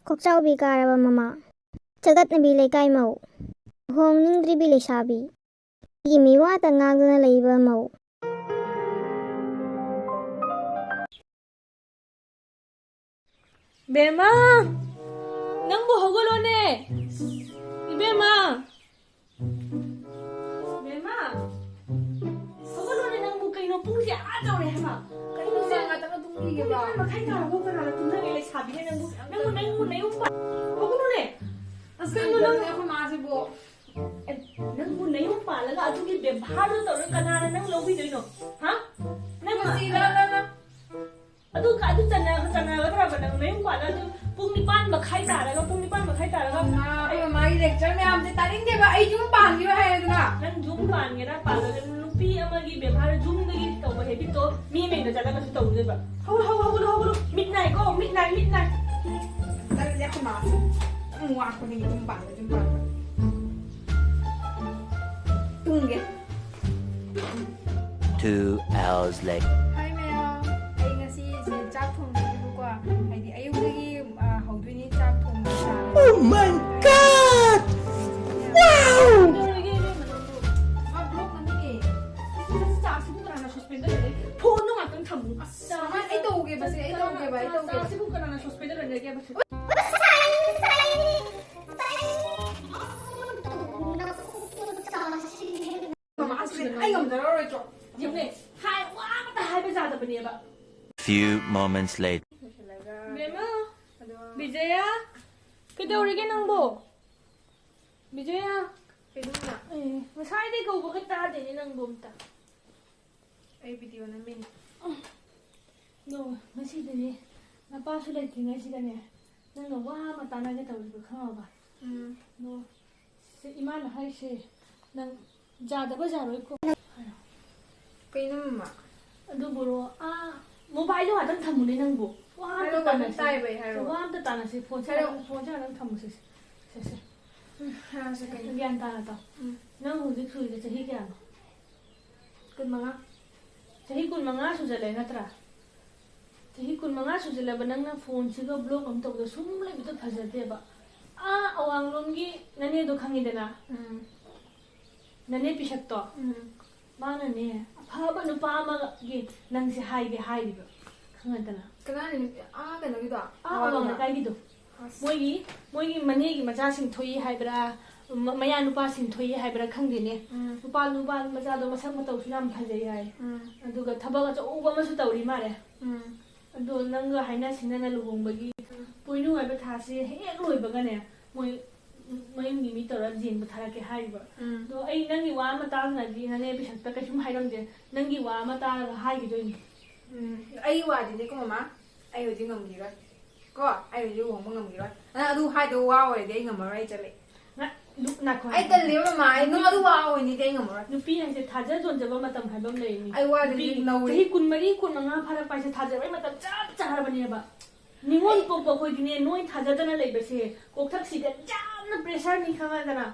ꯀꯣꯛꯆꯥꯎꯕꯤ ꯀꯥꯔꯕ ꯃꯃꯥ ꯆꯒꯠꯅꯕꯤ ꯂꯩꯀꯥꯏ ꯃꯧ ꯍꯣꯡꯅꯤꯡꯗ꯭ꯔꯤꯕꯤ ꯂꯩꯁꯥꯕꯤ ꯒꯤ ꯃꯤꯋꯥꯇ ꯉꯥꯡꯗꯨꯅ ꯂꯩꯕ ꯃꯧ ꯕꯦꯝꯃ ꯅꯪꯕꯨ ꯍꯧꯒꯠꯂꯣꯅꯦ 이베마 ꯕꯦꯝꯃ ꯍꯧꯒꯠꯂꯣꯅꯦ ꯅꯪꯕꯨ ꯀꯩꯅꯣ ꯄꯨꯡꯁꯦ ꯑꯥ ꯇꯧꯔꯦ ꯍꯥꯏꯕ ꯀꯩꯅꯣꯁꯦ ꯉꯥꯛꯇꯪ ꯇꯨꯝꯈꯤꯒꯦꯕ ꯃꯈꯥꯏ ꯇꯥꯔꯕꯣ ꯀꯅꯥꯅ ꯇꯨꯝꯅꯒꯦ ꯂꯩꯁꯥꯕꯤꯅꯦ ꯅꯪꯕꯨ ꯅꯌꯨꯝ ꯍꯧꯒꯠꯂꯣꯅꯦ ꯑꯁ ꯀꯩꯅꯣ ꯅꯪ ꯑꯩꯈꯣꯏ ꯃꯥꯁꯤꯕꯨ ꯅꯪꯕꯨ ꯅꯌꯨꯝ ꯄꯥꯜꯂꯒ ꯑꯗꯨꯒꯤ ꯕꯦꯚꯥꯔꯗꯣ ꯇꯧꯔꯒ ꯀꯅꯥꯅ ꯅꯪ ꯂꯧꯕꯤꯗꯣꯏꯅꯣ ꯍꯥ ꯅꯪ ꯑꯗꯨ ꯆꯟꯅꯒꯗ꯭ꯔꯕ ꯅꯪ ꯅꯌꯨꯝ ꯄꯥꯜꯂꯒ ꯑꯗꯨ ꯄꯨꯡ 9:30 ꯇꯥꯔꯒ ꯑꯩꯈꯣꯏ ꯃꯃꯥꯒꯤ ꯂꯦꯛꯆꯔ ꯃꯌꯥꯝꯁꯦ ꯇꯥꯅꯤꯡꯗꯦꯕ ꯑꯩ ꯌꯨꯝ ꯄꯥꯟꯈꯤꯔꯣꯏ ꯍꯥꯏꯔꯦꯗꯅ ꯅꯪ ꯌꯨꯝ ꯄꯥꯟꯒꯦꯔꯥ ꯄꯥꯜꯂꯒ ꯅꯨꯄꯤ ꯑꯃꯒꯤ ꯕꯦꯚꯥꯔ ꯌꯨꯝꯗꯒꯤ ꯇꯧꯕ ꯍꯦꯕꯤꯠꯇꯣ ꯃꯤ ꯑꯃꯗ ꯆꯠꯂꯒꯁꯨ ꯇꯧꯗꯣꯏꯕ ꯍꯧꯒꯠꯂꯣ ꯃꯤꯠꯅꯥꯏ ꯇꯜꯂꯦ ꯑꯩꯈꯣꯏ ꯃꯥꯁꯦ ꯌꯥꯝ ꯋꯥꯠꯄꯅꯦ ꯌꯨꯝ ꯄꯥꯟꯕ ꯇꯨꯝꯒꯦ 2 hours later. ꯍꯥꯏ ꯃꯌꯥꯝ ꯑꯩ ꯉꯁꯤꯁꯦ ꯆꯥꯛ ꯊꯣꯡꯗꯣꯏꯅꯦꯕꯀꯣ ꯍꯥꯏꯗꯤ ꯑꯌꯨꯛꯇꯒꯤ ꯍꯧꯗꯣꯏꯅꯤ ꯆꯥꯛ ꯊꯣꯡꯕ Oh my god! Wow! Block ꯅꯪꯒꯤ ꯆꯥꯛꯁꯤꯕꯨ ꯀꯅꯥꯅ ꯁꯁꯄꯦꯟꯗ ꯂꯩꯒꯦ ꯐꯣꯟꯗꯣ ꯉꯥꯛꯇꯪ ꯊꯝꯃꯨ ꯑꯩ ꯇꯧꯒꯦꯕ ꯆꯥꯛꯁꯤꯕꯨ ꯀꯅꯥꯅ ꯁꯁꯄꯦꯟꯗ ꯂꯩꯒꯦꯕ ꯑꯩ ꯉꯝꯖꯔꯔꯣꯏꯗ꯭ꯔꯣ ꯌꯦꯡꯅꯦ ꯋꯥ ꯑꯃꯇ ꯍꯥꯏꯕ ꯌꯥꯗꯕꯅꯦꯕ Few moments later. ꯕꯦꯝꯃ ꯕꯤꯖꯌꯥ ꯀꯩꯗꯧꯔꯤꯒꯦ ꯅꯪꯕꯣ ꯕꯤꯖꯌꯥ ꯀꯩꯗꯧꯅ ꯉꯁꯥꯏꯗꯩ ꯀꯧꯕꯒ ꯇꯥꯗꯦꯅꯦ ꯅꯪꯕꯣ ꯑꯝꯇ ꯑꯩ ꯚꯤꯗꯤꯑꯣ ꯅꯝꯃꯤꯅꯤ ꯉꯁꯤꯗꯤꯅꯦ ꯅꯄꯥꯁꯨ ꯂꯩꯇ꯭ꯔꯤꯉꯩꯁꯤꯗꯅꯦ ꯅꯪꯅ ꯋꯥ ꯑꯃ ꯇꯥꯟꯅꯒꯦ ꯇꯧꯔꯤꯕ ꯈꯪꯉꯕ 이마는 하이시 난 자다가 자로이고 ꯀꯩꯅꯣ ꯃꯃꯥ ꯑꯗꯨꯕꯨꯔꯣ 모바일로 하던 탐문에 낭보 와 하러 가면 따이베 하러 와 아무도 따나시 폰차 하던 탐무시 세세 하나씩 그냥 여기 안 따라다 난 우리 그게 저희게 안 끝망아 저희 꿀망아 수절래 나더라 저희 꿀망아 수절래 ꯅꯪꯅ ꯐꯣꯟꯁꯤꯒ ꯕ꯭ꯂꯣꯛ ꯑꯃ ꯇꯧꯕꯗ ꯁꯨꯝ ꯂꯩꯕꯗꯣ ꯐꯖꯗꯦꯕ ꯑꯋꯥꯡꯂꯣꯝꯒꯤ ꯅꯅꯦꯗꯣ ꯈꯪꯉꯤꯗꯅ ꯅꯅꯦ ꯄꯤꯁꯛꯇꯣ ꯃꯥꯅꯅꯦ ꯑꯐꯕ ꯅꯨꯄꯥ ꯑꯃꯒꯤ ꯅꯪꯁꯦ ꯍꯥꯏꯔꯤꯕ ꯈꯪꯉꯗꯅ ꯀꯅꯥꯅꯤ ꯀꯩꯅꯣꯒꯤꯗꯣ ꯑꯋꯥꯡ ꯂꯩꯀꯥꯏꯒꯤꯗꯣ ꯃꯣꯏꯒꯤ ꯃꯅꯦꯒꯤ ꯃꯆꯥꯁꯤꯡ ꯊꯣꯛꯏ ꯍꯥꯏꯕ꯭ꯔꯥ ꯃꯌꯥ ꯅꯨꯄꯥꯁꯤꯡ ꯊꯣꯛꯏ ꯍꯥꯏꯕ꯭ꯔꯥ ꯈꯪꯗꯦꯅꯦ ꯅꯨꯄꯥ ꯃꯆꯥꯗꯣ ꯃꯁꯛ ꯃꯇꯧꯁꯨ ꯌꯥꯝ ꯐꯖꯩ ꯍꯥꯏ ꯑꯗꯨꯒ ꯊꯕꯛ ꯑꯆꯧꯕ ꯑꯃꯁꯨ ꯇꯧꯔꯤ ꯃꯥꯜꯂꯦ ꯑꯗꯣ ꯅꯪꯒ ꯍꯥꯏꯅ ꯁꯤꯡꯅꯅ ꯂꯨꯍꯣꯡꯕꯒꯤ ꯄꯣꯏꯅꯨ ꯍꯥꯏꯕ ꯊꯥꯁꯤ ꯍꯦꯛ ꯂꯣꯏꯕꯒꯅꯦ ꯃꯣꯏ ꯃꯌꯨꯝꯒꯤ ꯃꯤ ꯇꯧꯔ ꯌꯦꯡꯕ ꯊꯥꯔꯛꯀꯦ ꯍꯥꯏꯔꯤꯕ ꯑꯗꯣ ꯑꯩ ꯅꯪꯒꯤ ꯋꯥ ꯑꯃ ꯇꯥꯗꯅꯗꯤ ꯅꯅꯦ ꯄꯤꯁꯛꯇ ꯀꯩꯁꯨꯝ ꯍꯥꯏꯔꯝꯗꯦ ꯅꯪꯒꯤ ꯋꯥ ꯑꯃ ꯇꯥꯔꯒ ꯍꯥꯏꯈꯤꯗꯣꯏꯅꯤ ꯑꯩ ꯋꯥꯗꯤꯅꯦꯀꯣ ꯃꯃꯥ ꯑꯩ ꯍꯧꯖꯤꯛ ꯉꯝꯈꯤꯔꯣꯏ ꯀꯣ ꯑꯩ ꯍꯧꯖꯤꯛ ꯂꯨꯍꯣꯡꯕ ꯉꯝꯈꯤꯔꯣꯏ ꯅꯪ ꯑꯗꯨ ꯍꯥꯏꯗꯧ ꯋꯥ ꯑꯣꯏꯔꯗꯤ ꯑꯩ ꯉꯝꯃꯔꯣꯏ ꯑꯩ ꯆꯠꯂꯦ ꯑꯩ ꯇꯜꯂꯦꯕ ꯃꯃꯥ ꯑꯩ ꯅꯪ ꯑꯗꯨ ꯋꯥ ꯑꯣꯏꯅꯤꯗꯤ ꯑꯩ ꯉꯝꯃꯔꯣꯏ ꯅꯨꯄꯤ ꯍꯥꯏꯁꯦ ꯊꯥꯖ ꯖꯣꯟꯖꯕ ꯃꯇꯝ ꯍꯥꯏꯕ ꯑꯃ ꯂꯩꯅꯤ ꯑꯩ ꯋꯥꯗꯤ ꯅꯧꯔꯤ ꯆꯍꯤ 24-25 ꯐꯥꯔꯛꯄ ꯍꯥꯏꯁꯦ ꯊꯥꯖꯕꯩ ꯃꯇꯝ ꯆꯞ ꯆꯥꯔꯕꯅꯦꯕ ꯅꯤꯉꯣꯜ ꯄꯣꯛꯄ ꯑꯩꯈꯣꯏꯗꯤꯅꯦ ꯅꯣꯏ ꯊꯥꯖꯗꯅ ꯂꯩꯕꯁꯦ ꯀꯣꯛꯊꯛꯁꯤꯗ ꯌꯥꯝꯅ ꯄ꯭ꯔꯦꯁꯔꯅꯤ ꯈꯪꯉꯗꯅ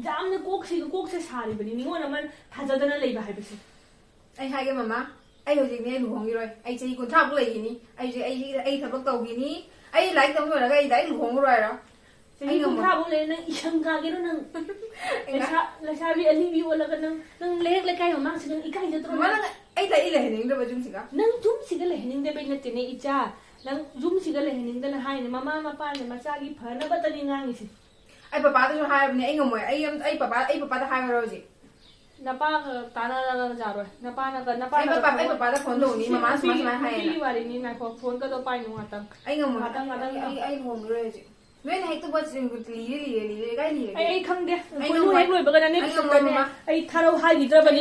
ꯌꯥꯝꯅ ꯀꯣꯛꯁꯦ ꯁꯥꯔꯤꯕꯅꯤ ꯅꯤꯉꯣꯜ ꯑꯃ ꯊꯥꯖꯗꯅ ꯂꯩꯕ ꯍꯥꯏꯕꯁꯦ ꯑꯩ ꯍꯥꯏꯒꯦ ꯃꯃꯥ ꯑꯩ ꯍꯧꯖꯤꯛꯅꯦ ꯂꯨꯍꯣꯡꯈꯤꯔꯣꯏ ꯑꯩ ꯆꯍꯤ 30 ꯂꯩꯈꯤꯅꯤ ꯑꯩ ꯊꯕꯛ ꯇꯧꯈꯤꯅꯤ ꯑꯩ ꯂꯥꯏꯔꯤꯛ ꯇꯝ ꯂꯣꯏꯔꯒ ꯑꯩ ꯗꯥꯏꯔꯦꯛ ꯂꯨꯍꯣꯡꯉꯔꯣꯏꯔꯣ ꯆꯍꯤ 30 ꯂꯩ ꯅꯪ ꯏꯁꯪ ꯀꯥꯒꯦꯔꯣ ꯅꯪ ꯂꯩꯁꯥꯕꯤ ꯑꯂꯤꯕꯤ ꯑꯣꯜꯂꯒ ꯅꯪ ꯂꯩꯔꯛ ꯂꯩꯀꯥꯏ ꯃꯃꯥꯡꯁꯤꯗ ꯅꯪ ꯏꯀꯥꯏꯖꯗ꯭ꯔꯣ ꯅꯪ ꯑꯩ ꯂꯩꯍꯟꯅꯤꯡꯗꯕ ꯌꯨꯝꯁꯤꯒ ꯅꯪ ꯌꯨꯝꯁꯤꯒ ꯂꯩꯍꯟꯅꯤꯡꯗꯕꯩ ꯅꯠꯇꯦꯅꯦ ꯏꯆꯥ ꯅꯪ ꯌꯨꯝꯁꯤꯒ ꯂꯩꯍꯟꯅꯤꯡꯗꯅ ꯍꯥꯏꯅꯦ ꯃꯃꯥ ꯃꯄꯥꯅ ꯃꯆꯥꯒꯤ ꯐꯅꯕꯇꯅꯤ ꯉꯥꯡꯉꯤꯁꯦ ꯑꯩ ꯄꯄꯥꯗꯁꯨ ꯍꯥꯏꯕꯅꯦ ꯑꯩ ꯉꯝꯃꯣꯏ ꯑꯩ ꯄꯄꯥꯗ ꯍꯥꯏꯔꯣ ꯍꯧꯖꯤꯛ ꯅꯄꯥꯒ ꯇꯥꯟꯅꯔꯒ ꯖꯥꯔꯣꯏ ꯅꯄꯥꯅ ꯑꯩ ꯄꯄꯥꯗ ꯐꯣꯟ ꯇꯧꯅꯤ ꯃꯃꯥ ꯁꯨꯃꯥꯏꯅ ꯍꯥꯏꯌꯦꯅ ꯅꯨꯄꯤꯒꯤ ꯋꯥꯔꯤꯅꯤ ꯉꯥꯏꯈꯣ ꯐꯣꯟꯒꯗꯣ ꯄꯥꯏꯅꯨ ꯉꯥꯛꯇꯪ ꯑꯩ ꯉꯝꯃꯣꯏ ꯉꯥꯛꯇꯪ ꯑꯩ ꯂꯨꯍꯣꯡꯈꯤꯔꯣꯏ ꯍꯧꯖꯤꯛ ꯅꯣꯏꯅ ꯍꯦꯛꯇ ꯂꯤꯔꯦ ꯀꯥꯏ ꯂꯤꯔꯦ ꯑꯩ ꯈꯪꯗꯦ ꯄꯣꯏꯅꯨ ꯍꯦꯛ ꯂꯣꯏꯕꯒꯅꯦ ꯄꯤꯁꯛꯇꯅꯦ ꯑꯩ ꯊꯥꯔꯧ ꯍꯥꯏꯈꯤꯗ꯭ꯔꯕꯅꯤ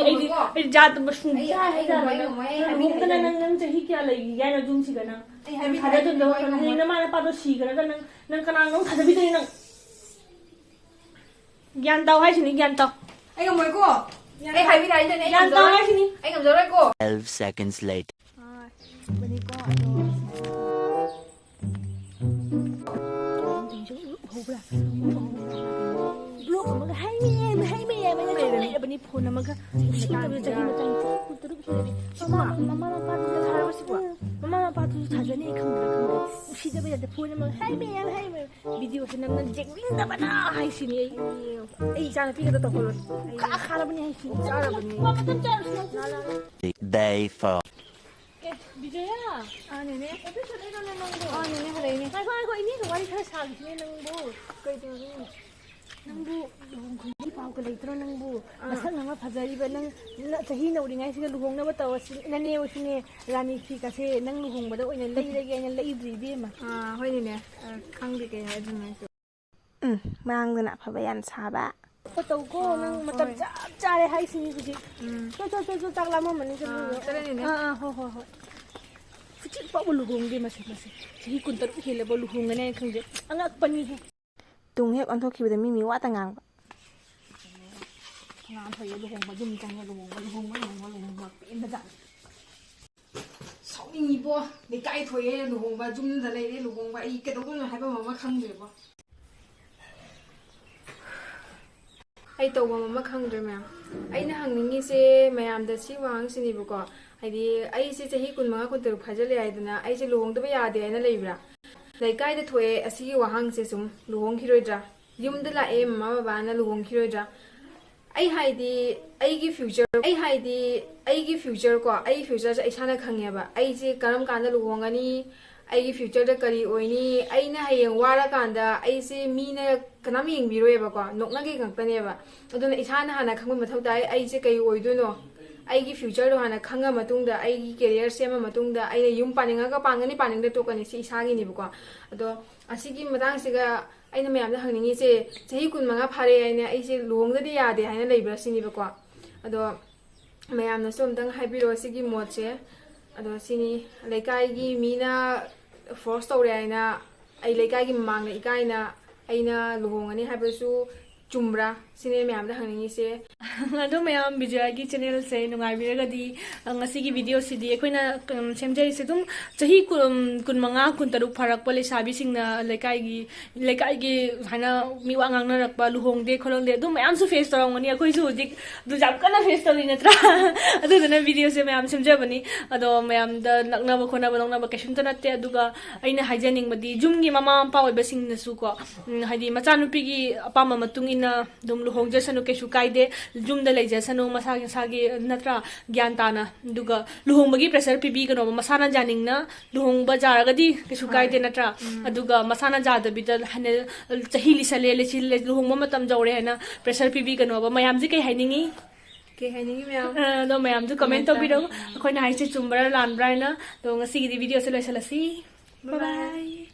ꯑꯩ ꯖꯥꯠꯇꯨ ꯁꯨꯡꯌꯥ ꯍꯥꯏꯖꯔꯣꯏ ꯅꯪ ꯆꯍꯤ ꯀꯌꯥ ꯂꯩꯈꯤꯒꯦ ꯍꯥꯏꯅꯣ ꯌꯨꯝꯁꯤꯒ ꯅꯪ ꯊꯥꯖꯗꯣꯏꯗꯣ ꯍꯌꯦꯡ ꯅꯃꯥ ꯅꯄꯥꯗꯣ ꯁꯤꯈ꯭ꯔꯒ ꯅꯪ ꯀꯅꯥꯅꯣ ꯊꯥꯖꯕꯤꯗꯣꯏꯅꯤ ꯅꯪ ꯒ꯭ꯌꯥꯟ ꯇꯥꯎ ꯍꯥꯏꯁꯤꯅꯤ ꯒ꯭ꯌꯥꯟ ꯇꯥꯎ ꯑꯩ ꯉꯝꯃꯣꯏꯀോ ꯑꯩ ꯍꯥꯏꯕꯤꯔꯛꯏꯗꯅꯦ ꯑꯩ ꯒ꯭ꯌꯥꯟ ꯇꯥꯎ ꯍꯥꯏꯁꯤꯅꯤ ꯑꯩ ꯉꯝꯖꯔꯣꯏꯀꯣ 12 seconds later. ꯕ꯭ꯂꯣꯛ ꯑꯃꯒ ꯍꯩꯃꯦ ꯂꯩꯔꯕꯅꯤ ꯐꯣꯟ ꯑꯃꯒ ꯆꯍꯤ ꯃꯇꯥꯡ ꯃꯃꯥ ꯃꯄꯥꯗꯨꯗ ꯊꯥꯔꯕꯁꯤꯕꯣ ꯃꯃꯥ ꯅꯄꯥꯗꯨꯁꯨ ꯊꯥꯖꯅꯤ ꯈꯪꯗ꯭ꯔꯥ ꯈꯪꯗ꯭ꯔꯥ ꯅꯨꯡꯁꯤꯗꯕ ꯌꯥꯗꯦ ꯐꯣꯟ ꯑꯃ ꯍꯥꯏ ꯃꯌꯥꯝ ꯚꯤꯗꯤꯑꯣꯁꯦ ꯅꯪꯅ ꯌꯦꯡꯅꯤꯡꯗꯕꯅ ꯍꯥꯏꯁꯤꯅꯤ ꯑꯩ ꯏꯆꯥ ꯅꯨꯄꯤꯒꯗ ꯇꯧꯍꯜꯂꯣ ꯈꯥꯔꯕꯅꯤ ꯍꯥꯏꯁꯤꯅꯤ ꯆꯥꯔꯕꯅꯤ ꯃꯇꯝ ꯆꯥꯔꯁꯤ Day 4. ꯕꯤꯖꯌꯥ 네네. ꯑꯣꯐꯤꯁ ꯆꯠꯂꯤꯔꯣ ꯅꯪꯕꯨ 네네, 그래요. ꯉꯥꯏꯈꯣ 이니ꯒ wari khara sagisine nangbu kaidono nangbu luhong khungi pawga leitro nangbu masak nanga phajariba nang chahi nauringai siga luhongnaba tawasi nane osine rani fi kase nang luhongbada oina leirage aina leidri bema ꯍꯣꯏꯅꯦ ꯈꯪꯗꯦ ꯀꯩ ꯍꯥꯏꯗꯣꯏꯅꯣ ꯃꯥꯡꯗꯅ ꯑꯐꯕ ꯌꯥꯝ ꯁꯥꯕ ꯇꯧꯀꯣ ꯅꯪ ꯃꯇꯝ ꯆꯞ ꯆꯥꯔꯦ ꯍꯥꯏꯁꯤꯅꯤ ꯍꯧꯖꯤꯛ ꯆꯣ ꯆꯥꯛ ꯂꯥꯝꯃꯝꯃꯅꯤ ꯆꯠꯂꯅꯤꯅꯦ ꯍꯣꯏ ꯍꯧꯖꯤꯛ ꯐꯥꯎꯕ ꯂꯨꯍꯣꯡꯗꯦ ꯃꯁꯤ ꯆꯍꯤ 13 ꯍꯦꯜꯂꯕ ꯂꯨꯍꯣꯡꯒꯅꯤ ꯍꯥꯏꯅ ꯈꯪꯗꯦ ꯑꯉꯛꯄꯅꯤꯍꯦ ꯇꯨꯡ ꯍꯦꯛ ꯑꯣꯟꯊꯣꯛꯈꯤꯕꯗ ꯃꯤ ꯋꯥꯇ ꯉꯥꯡꯕ ꯉꯥꯡ ꯊꯣꯛꯑꯦ ꯂꯨꯍꯣꯡꯕ ꯌꯨꯝ ꯆꯪꯉꯦ ꯂꯨꯍꯣꯡꯕ ꯄꯦꯟꯕꯖꯥꯠꯅꯤ ꯁꯥꯎꯅꯤꯡꯉꯤꯕꯣ ꯂꯩꯀꯥꯏ ꯊꯣꯛꯑꯦ ꯂꯨꯍꯣꯡꯕ ꯌꯨꯝꯗ ꯂꯩꯔꯦ ꯂꯨꯍꯣꯡꯕ ꯑꯩ ꯀꯩꯗꯧꯗꯣꯏꯅꯣ ꯍꯥꯏꯕ ꯑꯃ ꯈꯪꯗ꯭ꯔꯦꯕꯣ ꯑꯩ ꯇꯧꯕ ꯑꯃ ꯈꯪꯗ꯭ꯔꯦ ꯃꯌꯥꯝ ꯑꯩꯅ ꯍꯪꯅꯤꯡꯉꯤꯁꯦ ꯃꯌꯥꯝꯗ ꯁꯤ ꯋꯥꯍꯪꯁꯤꯅꯦꯕꯀꯣ ꯍꯥꯏꯗꯤ ꯑꯩꯁꯦ ꯆꯍꯤ 15 16 ꯐꯥꯖꯤꯜꯂꯦ ꯍꯥꯏꯗꯅ ꯑꯩꯁꯦ ꯂꯨꯍꯣꯡꯗꯕ ꯌꯥꯗꯦ ꯍꯥꯏꯅ ꯂꯩꯕ꯭ꯔꯥ ꯂꯩꯀꯥꯏꯗ ꯊꯣꯛꯑꯦ ꯑꯁꯤꯒꯤ ꯋꯥꯍꯪꯁꯦ ꯁꯨꯝ ꯂꯨꯍꯣꯡꯈꯤꯔꯣꯏꯗ꯭ꯔꯥ ꯌꯨꯝꯗ ꯂꯥꯛꯑꯦ ꯃꯃꯥ ꯕꯕꯥꯅ ꯂꯨꯍꯣꯡꯈꯤꯔꯣꯏꯗ꯭ꯔꯥ ꯑꯩ ꯍꯥꯏꯗꯤ ꯑꯩꯒꯤ ꯐ꯭ꯌꯨꯆꯔ ꯀꯣ ꯑꯩ ꯐ꯭ꯌꯨꯆꯔꯁꯦ ꯑꯩ ꯏꯁꯥꯅ ꯈꯪꯉꯦꯕ ꯑꯩꯁꯦ ꯀꯔꯝ ꯀꯥꯟꯗ ꯂꯨꯍꯣꯡꯒꯅꯤ ꯑꯩꯒꯤ ꯐ꯭ꯌꯨꯆꯔꯗ ꯀꯔꯤ ꯑꯣꯏꯅꯤ ꯑꯩꯅ ꯍꯌꯦꯡ ꯋꯥꯔꯀꯥꯟꯗ ꯑꯩꯁꯦ ꯃꯤꯅ ꯀꯅꯥꯝ ꯌꯦꯡꯕꯤꯔꯣꯏꯕꯀꯣ ꯅꯣꯛꯅꯒꯦ ꯉꯥꯛꯇꯅꯦꯕ ꯑꯗꯨꯅ ꯏꯁꯥꯅ ꯍꯥꯟꯅ ꯈꯪꯕ ꯃꯊꯧ ꯇꯥꯏ ꯑꯩꯁꯦ ꯀꯩ ꯑꯣꯏꯗꯣꯏꯅꯣ ꯑꯩꯒꯤ ꯐ꯭ꯌꯨꯆꯔꯗꯣ ꯍꯥꯟꯅ ꯈꯪꯉ ꯃꯇꯨꯡꯗ ꯑꯩꯒꯤ ꯀꯦꯔꯤꯌꯔ ꯁꯦꯝꯃ ꯃꯇꯨꯡꯗ ꯑꯩꯅ ꯌꯨꯝ ꯄꯥꯅꯤꯡꯉꯒ ꯄꯥꯟꯒꯅꯤ ꯄꯥꯅꯤꯡꯗ ꯇꯣꯛꯀꯅꯤ ꯁꯤ ꯏꯁꯥꯒꯤꯅꯦꯕꯀꯣ ꯑꯗꯣ ꯑꯁꯤꯒꯤ ꯃꯇꯥꯡꯁꯤꯒ ꯑꯩꯅ ꯃꯌꯥꯝꯗ ꯍꯪꯅꯤꯡꯉꯤꯁꯦ ꯆꯍꯤ 15 ꯐꯥꯔꯦ ꯍꯥꯏꯅ ꯑꯩꯁꯦ ꯂꯨꯍꯣꯡꯗꯗꯤ ꯌꯥꯗꯦ ꯍꯥꯏꯅ ꯂꯩꯕ꯭ꯔꯥ ꯁꯤꯅꯦꯕꯀꯣ ꯑꯗꯣ ꯃꯌꯥꯝꯅꯁꯨ ꯑꯝꯇꯪ ꯍꯥꯏꯕꯤꯔꯣ ꯁꯤꯒꯤ ꯃꯣꯠꯁꯦ ꯑꯗꯣ ꯁꯤꯅꯤ ꯂꯩꯀꯥꯏꯒꯤ ꯃꯤꯅ ꯐꯣꯔꯁ ꯇꯧꯔꯦ ꯍꯥꯏꯅ ꯑꯩ ꯂꯩꯀꯥꯏꯒꯤ ꯃꯃꯥꯡꯗ ꯏꯀꯥꯏꯅ ꯑꯩꯅ ꯂꯨꯍꯣꯡꯒꯅꯤ ꯍꯥꯏꯕꯁꯨ ꯆꯨꯝꯕ꯭ꯔꯥ ꯁꯤꯅꯦ ꯃꯌꯥꯝꯗ ꯍꯪꯅꯤꯡꯉꯤꯁꯦ ꯑꯗꯣ ꯃꯌꯥꯝ ꯕꯤꯖꯌꯥꯒꯤ ꯆꯦꯅꯦꯜꯁꯦ ꯅꯨꯡꯉꯥꯏꯕꯤꯔꯒꯗꯤ ꯉꯁꯤꯒꯤ ꯚꯤꯗꯤꯑꯣꯁꯤꯗꯤ ꯑꯩꯈꯣꯏꯅ ꯁꯦꯝꯖꯔꯤꯁꯦ ꯑꯗꯨꯝ ꯆꯍꯤ 15 16 ꯐꯥꯔꯛꯄ ꯂꯩꯁꯥꯕꯤꯁꯤꯡꯅ ꯂꯩꯀꯥꯏꯒꯤ ꯍꯥꯏꯅ ꯃꯤꯋꯥ ꯉꯥꯡꯅꯔꯛꯄ ꯂꯨꯍꯣꯡꯗꯦ ꯈꯣꯠꯂꯣꯡꯗꯦ ꯑꯗꯨꯝ ꯃꯌꯥꯝꯁꯨ ꯐꯦꯁ ꯇꯧꯔꯝꯒꯅꯤ ꯑꯩꯈꯣꯏꯁꯨ ꯍꯧꯖꯤꯛ ꯑꯗꯨ ꯌꯥꯝ ꯀꯟꯅ ꯐꯦꯁ ꯇꯧꯔꯤ ꯅꯠꯇ꯭ꯔꯥ ꯑꯗꯨꯗꯨꯅ ꯚꯤꯗꯤꯑꯣꯁꯦ ꯃꯌꯥꯝ ꯁꯦꯝꯖꯕꯅꯤ ꯑꯗꯣ ꯃꯌꯥꯝꯗ ꯅꯛꯅꯕ ꯈꯣꯠꯅꯕ ꯂꯧꯅꯕ ꯀꯩꯁꯨꯝꯇ ꯅꯠꯇꯦ ꯑꯗꯨꯒ ꯑꯩꯅ ꯍꯥꯏꯖꯅꯤꯡꯕꯗꯤ ꯌꯨꯝꯒꯤ ꯃꯃꯥ ꯃꯄꯥ ꯑꯣꯏꯕꯁꯤꯡꯅꯁꯨ ꯀꯣ ꯍꯥꯏꯗꯤ ꯃꯆꯥꯅꯨꯄꯤꯒꯤ ꯑꯄꯥꯝꯕ ꯃꯇꯨꯡ ꯏꯟꯅ ꯑꯗꯨꯝ ꯂꯨꯍꯣꯡꯖꯁꯅꯨ ꯀꯩꯁꯨ ꯀꯥꯏꯗꯦ ꯌꯨꯝꯗ ꯂꯩꯖꯁꯅꯨ ꯃꯁꯥꯒꯤ ꯅꯠꯇ꯭ꯔꯥ ꯒ꯭ꯌꯥꯟ ꯇꯥꯅ ꯑꯗꯨꯒ ꯂꯨꯍꯣꯡꯕꯒꯤ ꯄ꯭ꯔꯦꯁꯔ ꯄꯤꯕꯤꯒꯅꯣꯕ ꯃꯁꯥꯅ ꯌꯥꯅꯤꯡꯅ ꯂꯨꯍꯣꯡꯕ ꯌꯥꯔꯒꯗꯤ ꯀꯩꯁꯨ ꯀꯥꯏꯗꯦ ꯅꯠꯇ꯭ꯔꯥ ꯑꯗꯨꯒ ꯃꯁꯥꯅ ꯌꯥꯗꯕꯤꯗ ꯍꯥꯏꯅ ꯆꯍꯤ ꯂꯤꯁꯜꯂꯦ ꯂꯨꯍꯣꯡꯕ ꯃꯇꯝ ꯌꯧꯔꯦ ꯍꯥꯏꯅ ꯄ꯭ꯔꯦꯁꯔ ꯄꯤꯕꯤꯒꯅꯣꯕ ꯃꯌꯥꯝꯁꯦ ꯀꯩ ꯍꯥꯏꯅꯤꯡꯉꯤ ꯀꯩ ꯍꯥꯏꯅꯤꯡꯉꯤ ꯃꯌꯥꯝ ꯑꯗꯣ ꯃꯌꯥꯝꯁꯨ ꯀꯃꯦꯟ ꯇꯧꯕꯤꯔꯛꯎ ꯑꯩꯈꯣꯏꯅ ꯍꯥꯏꯁꯦ ꯆꯨꯝꯕ꯭ꯔꯥ ꯂꯥꯟꯕ꯭ꯔꯥ ꯍꯥꯏꯅ ꯑꯗꯣ ꯉꯁꯤꯒꯤꯗꯤ ꯚꯤꯗꯤꯑꯣꯁꯦ ꯂꯣꯏꯁꯤꯜꯂꯁꯤ ꯕꯥꯏ ꯕꯥꯏ